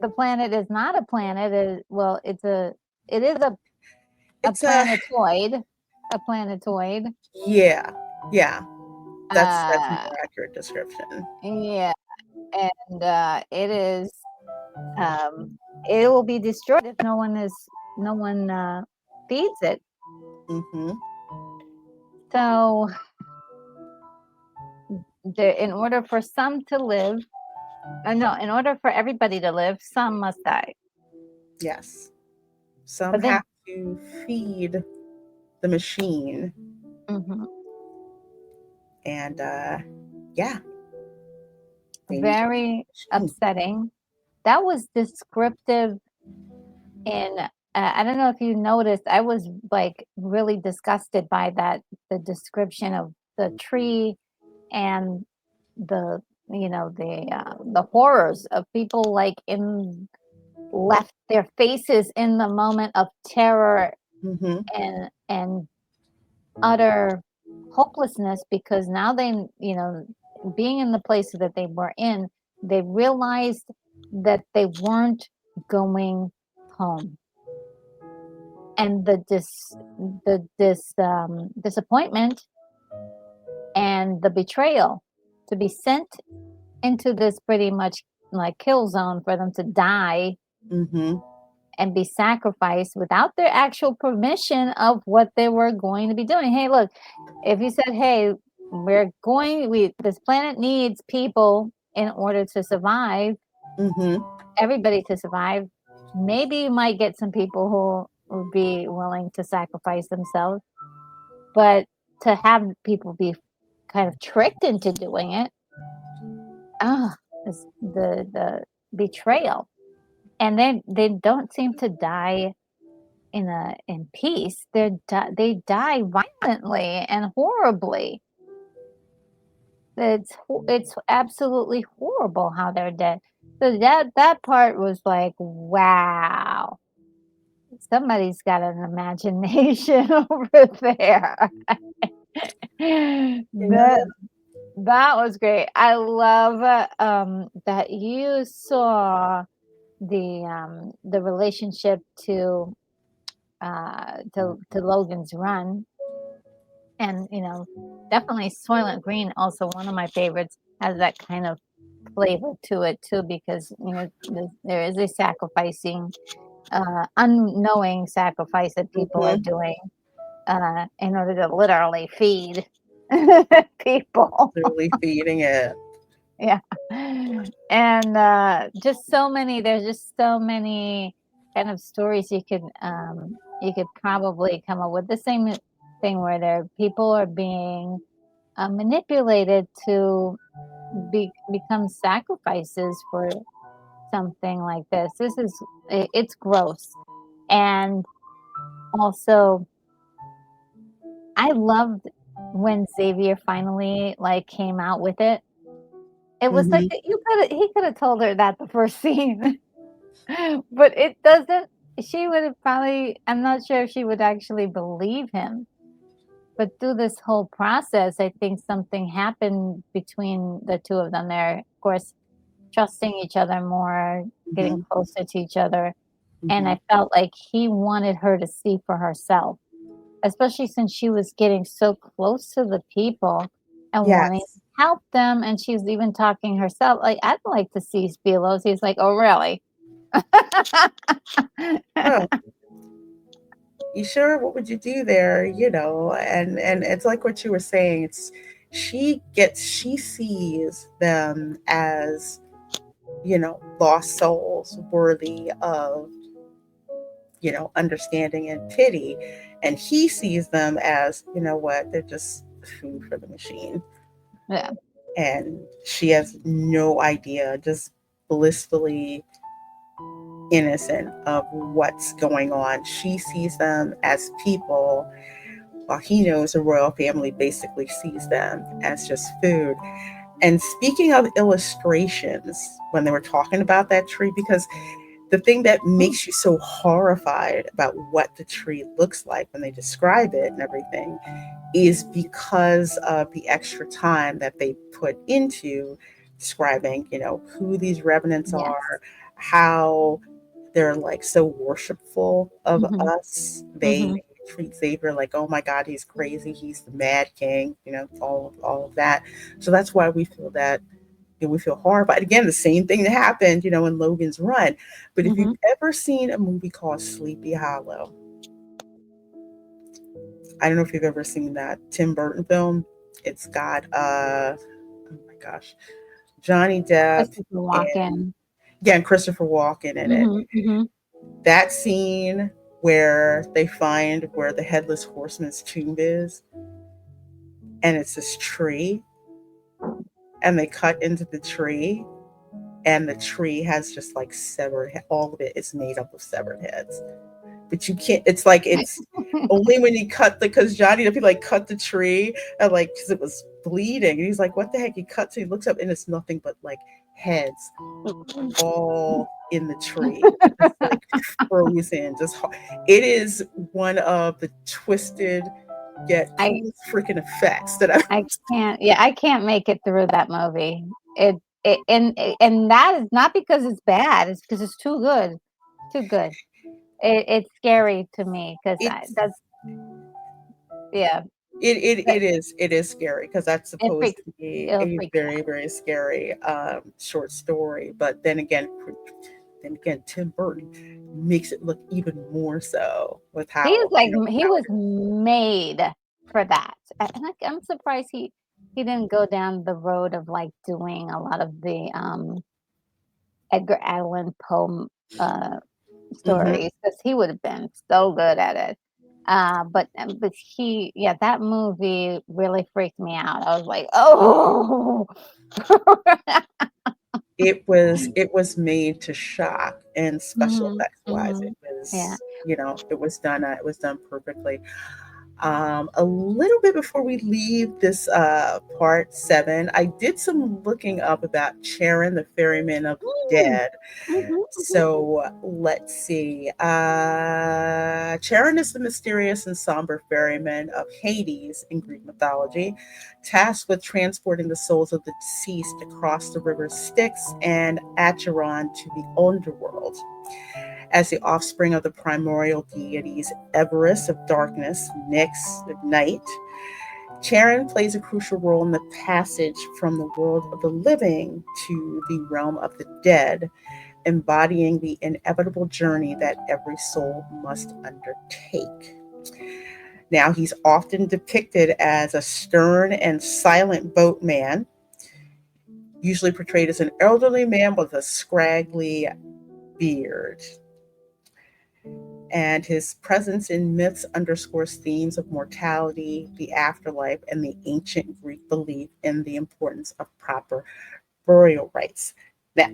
The planet is not a planet. Well, it is a It's planetoid. A planetoid. yeah, yeah. That's a Uh, more accurate description. yeah, and it is. It will be destroyed if no one feeds it. Mm-hmm. So, in order for some to live, no, in order for everybody to live, some must die. Yes. Some But then, have to feed the machine, mhm, and yeah, they need to feed very the machine. upsetting. That was descriptive. In I don't know if you noticed, I was like really disgusted by that. The description of the tree and the the horrors of people like in left their faces in the moment of terror Mm-hmm. and utter hopelessness because now they being in the place that they were in, they realized that they weren't going home, and disappointment and the betrayal to be sent into this pretty much like kill zone for them to die Mm-hmm. and be sacrificed without their actual permission of what they were going to be doing. Hey, look, if you said, "Hey, this planet needs people in order to survive, Mm-hmm. everybody to survive," maybe you might get some people who would be willing to sacrifice themselves. but to have people be kind of tricked into doing it, ah, is the betrayal. And then they don't seem to die in peace. They die violently and horribly. It's absolutely horrible how they're dead. So that part was like, wow, somebody's got an imagination over there. Yeah. That that was great. I love that you saw the relationship to Logan's Run, and definitely Soylent Green, also one of my favorites, has that kind of flavor to it too, because there is a sacrificing, unknowing sacrifice that people are Mhm. doing in order to literally feed people. Literally feeding it. Yeah. And just so many, there's just so many kind of stories you could probably come up with. The same thing where people are being manipulated to become sacrifices for something like this. It's gross. And also, I loved when Xavier finally like came out with it. It was like Mhm. he could have told her that the first scene. But it doesn't. She would have probably, I'm not sure if she would actually believe him. But through this whole process, I think something happened between the two of them. They're, of course, trusting each other more, getting Mhm. closer to each other. And Mhm. I felt like he wanted her to see for herself, especially since she was getting so close to the people and wanting to Yes. help them. And she was even talking herself, like, I'd like to see Spilos. He's like, oh, really? Oh, you sure? What would you do there? And it's like what you were saying. It's she sees them as lost souls worthy of understanding and pity, and he sees them as what they're just food for the machine, Yeah. and she has no idea, just blissfully innocent of what's going on. She sees them as people, while he knows the royal family basically sees them as just food. And speaking of illustrations, when they were talking about that tree, because the thing that Mm. makes you so horrified about what the tree looks like when they describe it and everything is because of the extra time that they put into describing, who these revenants Yes. are, how they're like so worshipful of Mhm. us. They Mhm. treat Xavier like, oh my God, he's crazy, he's the Mad King, all of that. So that's why we feel that, we feel horrified. Again, the same thing that happened, in Logan's Run. But if you've Mhm. ever seen a movie called Sleepy Hollow, I don't know if you've ever seen that Tim Burton film. It's got oh my gosh, Johnny Depp Christopher and Walken. yeah, and Christopher Walken in it. Mhm. Mhm. That scene where they find where the headless horseman's tomb is, and it's this tree, and they cut into the tree, and the tree has just like all of it is made up of severed heads. But you can't, it's like it's only when you cut because Johnny Depp, he like cut the tree and like because it was bleeding, and he's like, what the heck? He cuts, he looks up, and it's nothing but like heads all in the tree, just like frozen. It is one of the twisted yet I cool freaking effects that I've. I can't. Yeah, I can't make it through that movie. And that is not because it's bad. It's because it's too good. Too good. It's scary to me because It's that's yeah. it is scary because that's It supposed freaks to be it'll a freak you very out. very scary short story, but then again, Tim Burton makes it look even more so with He's how like he how was it is. made for that, and I'm surprised he didn't go down the road of like doing a lot of the Edgar Allan Poe uh, Mhm. stories, because he would have been so good at it. But he, yeah, that movie really freaked me out. I was like, oh. It was made to shock, and special Mhm, effects wise, mhm. Yeah. it was done perfectly. A little bit before we leave this part 7, I did some looking up about Charon, the ferryman of the Mm, dead. mhm, mhm. So let's see. Charon is the mysterious and somber ferryman of Hades in Greek mythology, tasked with transporting the souls of the deceased across the river Styx and Acheron to the underworld. As the offspring of the primordial deities Eberus of darkness, Nyx of night, Charon plays a crucial role in the passage from the world of the living to the realm of the dead, embodying the inevitable journey that every soul must undertake. Now, he's often depicted as a stern and silent boatman, usually portrayed as an elderly man with a scraggly beard. And his presence in myths underscores themes of mortality, the afterlife, and the ancient Greek belief in the importance of proper burial rites. Now,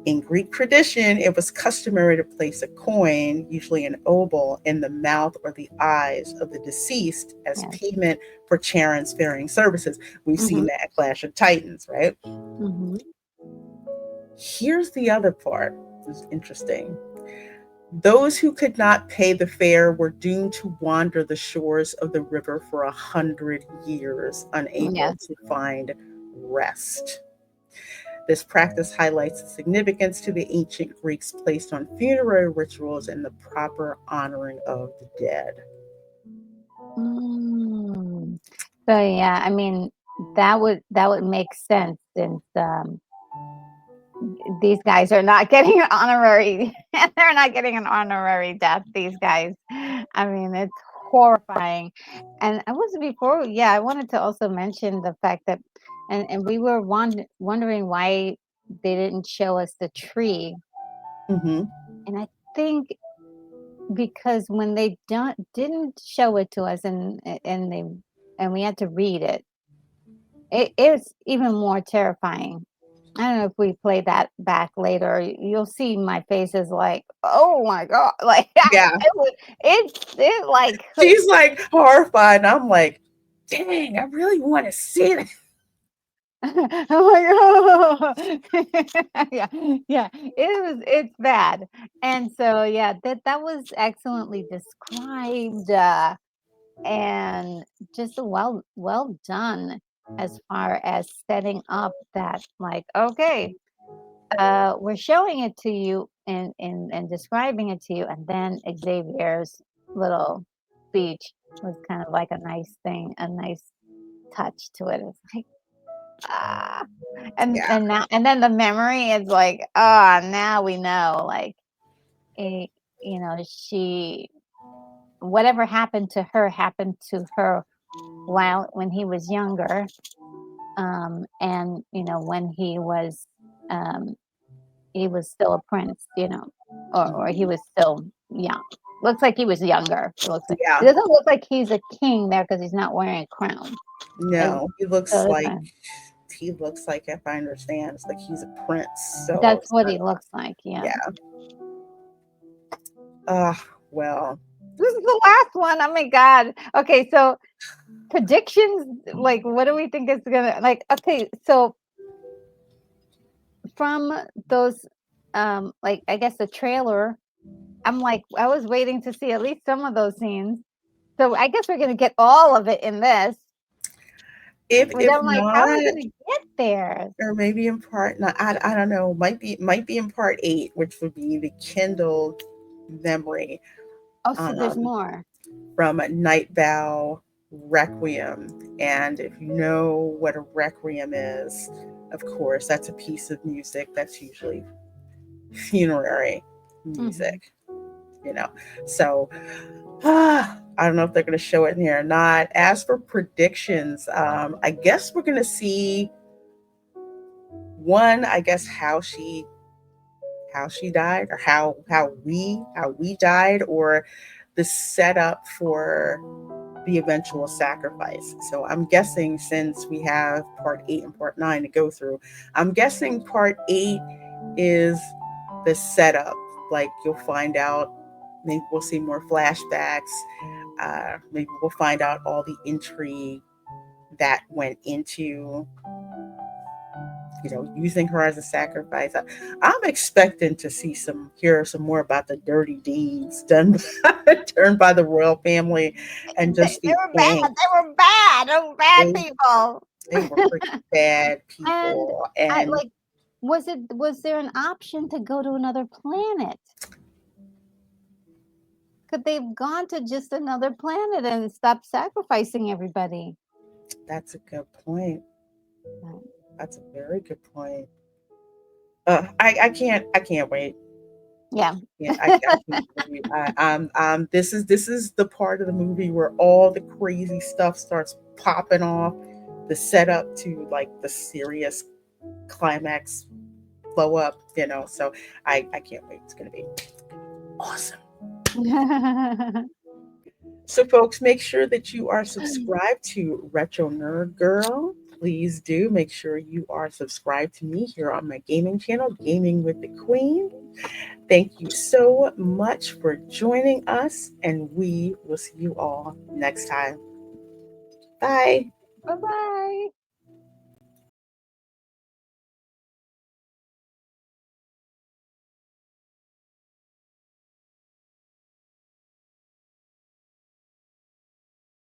in Greek tradition, it was customary to place a coin, usually an obol, in the mouth or the eyes of the deceased as Yes. payment for Charon's ferrying services. We've seen Mhm, that at Clash of Titans, right? mhm. Here's the other part. This is interesting. Those who could not pay the fare were doomed to wander the shores of the river for 100 years, unable Yes. to find rest. This practice highlights the significance to the ancient Greeks placed on funerary rituals and the proper honoring of the dead. Mm. So yeah, I mean, that would make sense since these guys are not getting an honorary they're not getting an honorary death, these guys. I mean, it's horrifying. And I was before, yeah, I wanted to also mention the fact that, and we were wondering why they didn't show us the tree. Mm-hmm. And I think because when they didn't show it to us, and we had to read it, it's even more terrifying. I don't know if we play that back later. You'll see my face is like, oh my god, like Yeah. it like She's like horrified. And I'm like, dang, I really want to see that. I'm like, yeah, yeah. It's bad, and so yeah, that was excellently described, and just well done as far as setting up that, like, okay, we're showing it to you and describing it to you, and then Xavier's little speech was kind of like a nice thing, a nice touch to it. It's like, ah, Yeah. and then the memory is like, ah, now we know, like, eh, she, whatever happened to her while when he was younger, and when um he was still a prince, or he Mhm. was still young. Looks like he was younger. It Yeah. doesn't look like he's a king there because he's not wearing a crown. And No, so he looks like, if I understand, it's like he's a prince. So that's it's what not, he looks like. Yeah. yeah. Well, This is the last one. Oh my god. Okay, so predictions. Like, what do we think is gonna like? Okay, so from those, like, I guess the trailer, I'm like, I was waiting to see at least some of those scenes. So I guess we're gonna get all of it in this. But if I'm like, how are we not, gonna get there? or maybe in part, not, I don't know, might be in part 8, which would be the kindled memory, Oh, so there's um, more. from Night Vow Requiem. And if you know what a requiem is, of course, that's a piece of music that's usually funerary Hmm. music, you know. So I don't know if they're going to show it in here or not. As for predictions, I guess we're going to see one. I guess how she died, or how we died, or the setup for the eventual sacrifice. So I'm guessing, since we have part 8 and part 9 to go through, I'm guessing part 8 is the setup. Like, you'll find out, maybe we'll see more flashbacks. Maybe we'll find out all the intrigue that went into, using her as a sacrifice. I'm expecting to hear some more about the dirty deeds done done by the royal family, and just They the were bad. angst. They were bad. They were bad They, people. they were pretty bad And people, I and like, was there an option to go to another planet? Could they have gone to just another planet and stopped sacrificing everybody? that's a good point. Right. That's a very good point. I can't wait. Yeah. Yeah, I can't wait. This is the part of the movie where all the crazy stuff starts popping off, the setup to like the serious climax blow up. So I can't wait. It's gonna be awesome. So, folks, make sure that you are subscribed to Retro Nerd Girl. Please do make sure you are subscribed to me here on my gaming channel, Gaming with the Queen. Thank you so much for joining us, and we will see you all next time. Bye. Bye-bye.